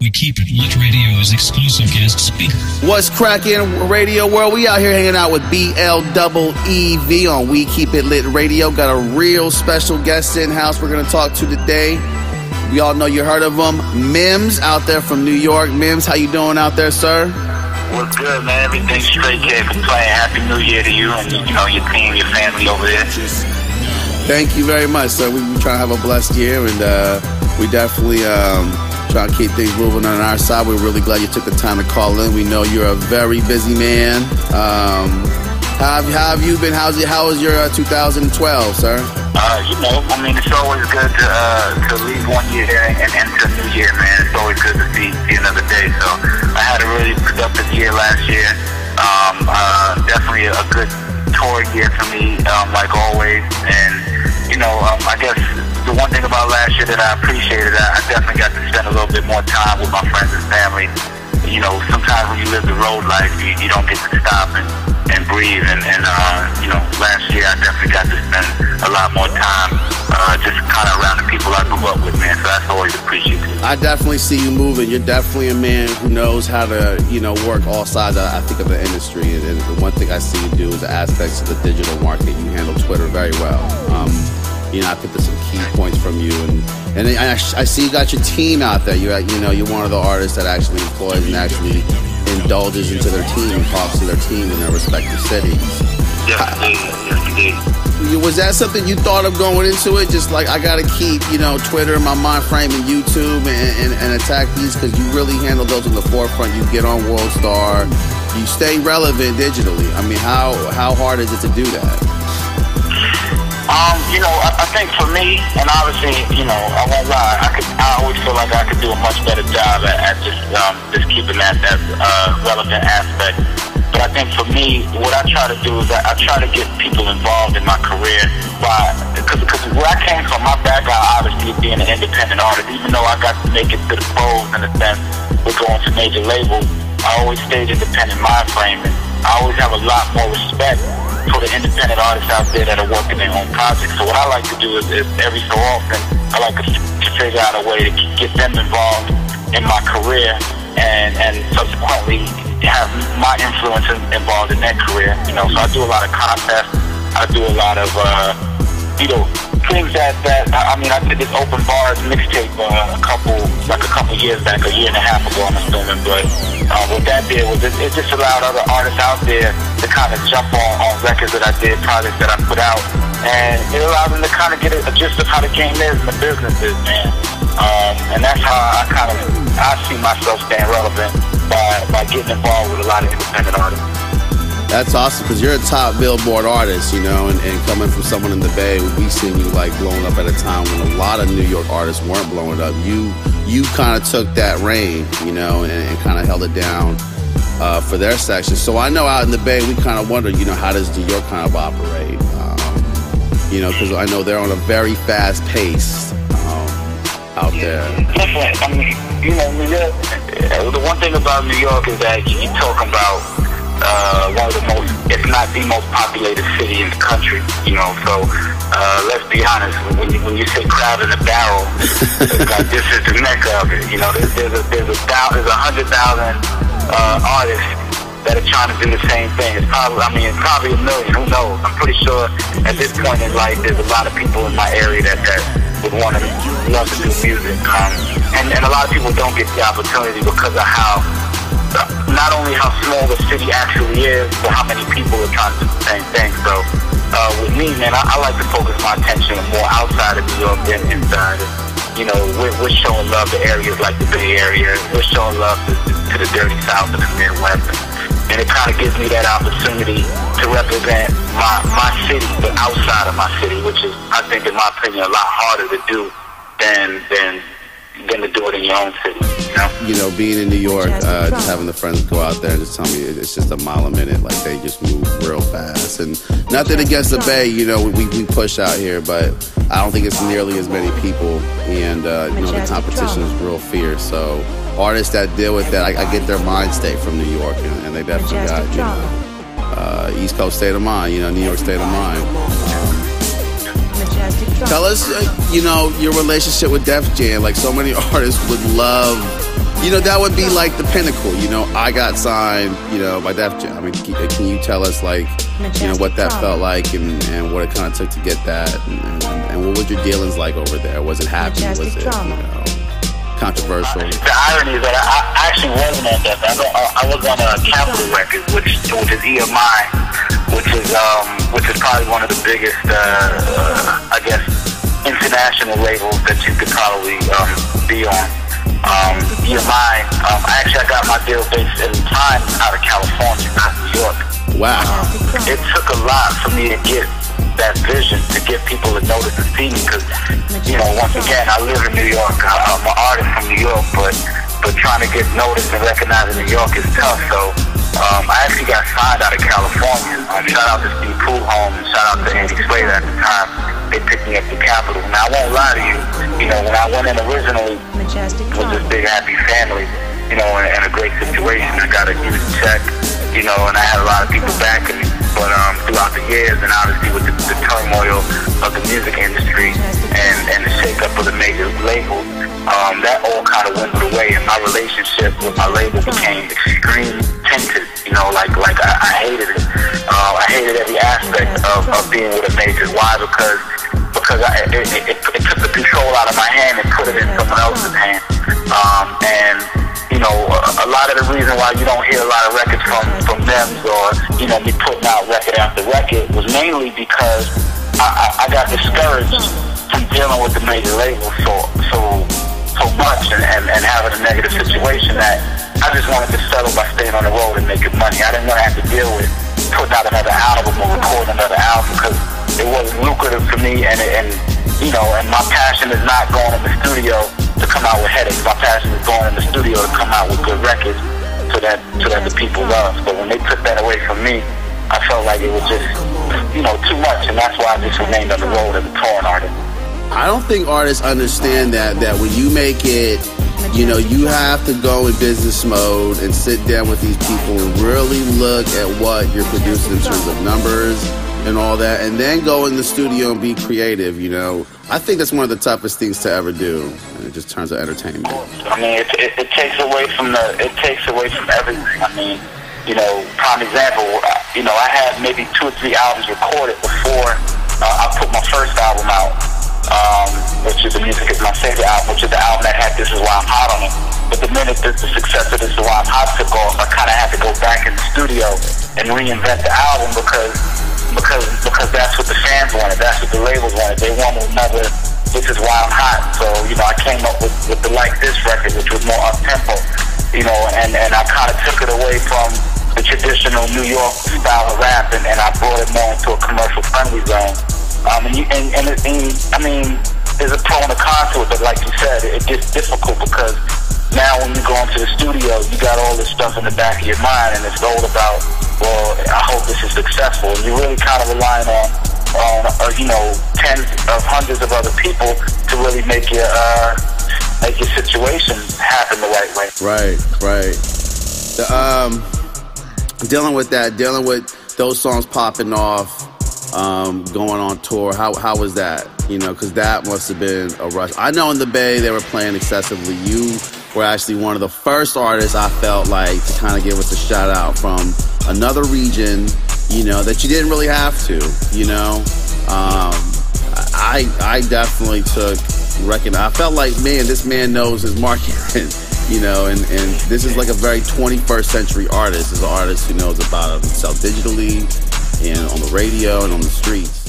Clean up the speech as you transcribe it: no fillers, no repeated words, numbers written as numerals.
We Keep It Lit Radio's exclusive guest speaker. What's cracking, radio world? We out here hanging out with BLEEV on We Keep It Lit Radio. Got a real special guest in-house we're going to talk to today. We all know you heard of him. MIMS out there from New York. MIMS, how you doing out there, sir? What's good, man? Everything's straight. Can't complain. Happy New Year to you and, you know, your team, your family over there. Thank you very much, sir. We try to have a blessed year, and we definitely try to keep things moving on our side. We're really glad you took the time to call in. We know you're a very busy man. How have you been? How was your 2012, sir? You know, I mean, it's always good to leave one year and enter a new year, man. It's always good to see another day. So I had a really productive year last year. Definitely a good tour year for me, like always. And, you know, I guess the one thing about last year that I appreciated, I definitely got to spend a little bit more time with my friends and family. You know, sometimes when you live the road life, you don't get to stop and breathe. And you know, last year I definitely got to spend a lot more time just kind of around the people I grew up with, man. So that's always appreciated. I definitely see you moving. You're definitely a man who knows how to, you know, work all sides, I think, of the industry. And the one thing I see you do is the aspects of the digital market. You handle Twitter very well. You know, I picked up some key points from you, and I see you got your team out there. You're one of the artists that actually employs and actually indulges into their team and talks to their team in their respective cities. Yes, indeed. Was that something you thought of going into it? Just like, I got to keep, you know, Twitter in my mind frame and YouTube and attack these, because you really handle those in the forefront. You get on World Star, you stay relevant digitally. I mean, how hard is it to do that? You know, I think for me, and obviously, you know, I won't lie, I always feel like I could do a much better job at just keeping that relevant aspect. But I think for me, what I try to do is I try to get people involved in my career because where I came from, my background obviously being an independent artist, even though I got to make it to the pros in a sense with going to major labels, I always stayed independent mind frame, and I always have a lot more respect for the independent artists out there that are working their own projects. So what I like to do is every so often, I like to figure out a way to get them involved in my career and subsequently have my influence involved in their career. You know, so I do a lot of contests. I do a lot of, you know, things that I mean, I did this open bars mixtape a couple years back, a year and a half ago, I'm assuming. But what that did was it just allowed other artists out there to kind of jump on records that I did, projects that I put out, and it allowed them to kind of get a gist of how the game is and the business is, man. And that's how I see myself staying relevant by getting involved with a lot of independent artists. That's awesome, because you're a top Billboard artist, you know, and coming from someone in the Bay, we seen you like blowing up at a time when a lot of New York artists weren't blowing up. You kind of took that reign, you know, and kind of held it down for their section. So I know out in the Bay, we kind of wonder, you know, how does New York kind of operate? You know, because I know they're on a very fast pace out there. Definitely. I mean, you know, New York, the one thing about New York is that you're talking about one of the most, if not the most populated city in the country, you know, so let's be honest, when you say crowd in a barrel, like, this is the mecca of it, you know, there's 100,000 artists that are trying to do the same thing. It's probably a million, who knows? I'm pretty sure at this point in life there's a lot of people in my area that would want to love to do music, and a lot of people don't get the opportunity because of how not only how small the city actually is, but how many people are trying to do the same thing. So with me, man, I like to focus my attention more outside of New York than inside. You know, we're showing love to areas like the Bay Area. We're showing love to the dirty South and the Midwest. And it kind of gives me that opportunity to represent my city, but outside of my city, which is, I think, in my opinion, a lot harder to do than to do it in your own city. You know, being in New York, just having the friends go out there and just tell me it's just a mile a minute. Like, they just move real fast. And nothing against the Bay, you know, we push out here, but I don't think it's nearly as many people. And, you know, the competition is real fierce. So artists that deal with that, I get their mind state from New York, and they definitely got, you know, East Coast state of mind, you know, New York state of mind. Tell us, you know, your relationship with Def Jam. Like, so many artists would love You know, that would be like the pinnacle. You know, I got signed, you know, by Def Jam. I mean, can you tell us, like, you know, what that felt like and what it kind of took to get that? And what was your dealings like over there? Was it happy? Was it, you know, controversial? The irony is that I actually wasn't at that. I was on Capitol Records, which is EMI, which is probably one of the biggest, I guess, international labels that you could probably be on. EMI, I got my deal based in time out of California, not New York. Wow. It took a lot for me to get that vision, to get people to notice and see me, because, you know, once again, I live in New York. I'm an artist from New York, but trying to get noticed and recognized in New York is tough. So I actually got signed out of California. Shout out to Steve Poolholm and shout out to Andy Slater at the time. They picked me up to Capitol. Now, I won't lie to you. You know, when I went in originally with this big happy family, you know, and a great situation, I got a huge check, you know, and I had a lot of people backing me. But throughout the years, and obviously with the turmoil of the music industry and the shakeup of the major labels, that all kind of dwindled away, and my relationship with my label became extremely tinted. You know, like I hated it. I hated every aspect of being with a major. Why? Because it took the control out of my hand and put it in someone else's hand. And you know, a lot of the reason why you don't hear a lot of records from MIMS or, you know, me putting out record after record was mainly because I got discouraged from dealing with the major labels so much and having a negative situation that I just wanted to settle by staying on the road and making money. I didn't want to have to deal with putting out another album or recording another album because it wasn't lucrative for me, and you know, and my passion is not going in the studio to come out with headaches. My passion is going in the studio to come out with good records so that the people love. But when they took that away from me, I felt like it was just, you know, too much, and that's why I just remained on the road as a touring artist. I don't think artists understand that when you make it, you know, you have to go in business mode and sit down with these people and really look at what you're producing in terms of numbers and all that, and then go in the studio and be creative, you know. I think that's one of the toughest things to ever do, and it just turns to entertainment. I mean, it takes away from everything. I mean, you know, prime example, you know, I had maybe 2 or 3 albums recorded before I put my first album out, which is The Music Is My Favorite album, which is the album that had This Is Why I'm Hot on it. But the minute the success of This Is Why I'm Hot took off, I kind of had to go back in the studio and reinvent the album because that's what the fans wanted, that's what the labels wanted. They wanted another This Is Why I'm Hot. So, you know, I came up with the Like This record, which was more up-tempo, you know, and I kind of took it away from the traditional New York style of rap, and I brought it more into a commercial-friendly zone. I mean, there's a pro and a con to it, but like you said, it gets difficult because now when you go into the studio, you got all this stuff in the back of your mind, and it's all about, well, I hope this is successful. And you're really kind of relying on you know, tens of hundreds of other people to really make your situation happen the right way. Right. Dealing with those songs popping off, going on tour, how was that? You know, because that must have been a rush. I know in the Bay they were playing excessively. You were actually one of the first artists I felt like to kind of give us a shout out from another region, you know, that you didn't really have to, you know. I definitely I felt like, man, this man knows his market, you know, and this is like a very 21st century artist. Is an artist who knows about himself digitally and on the radio and on the streets.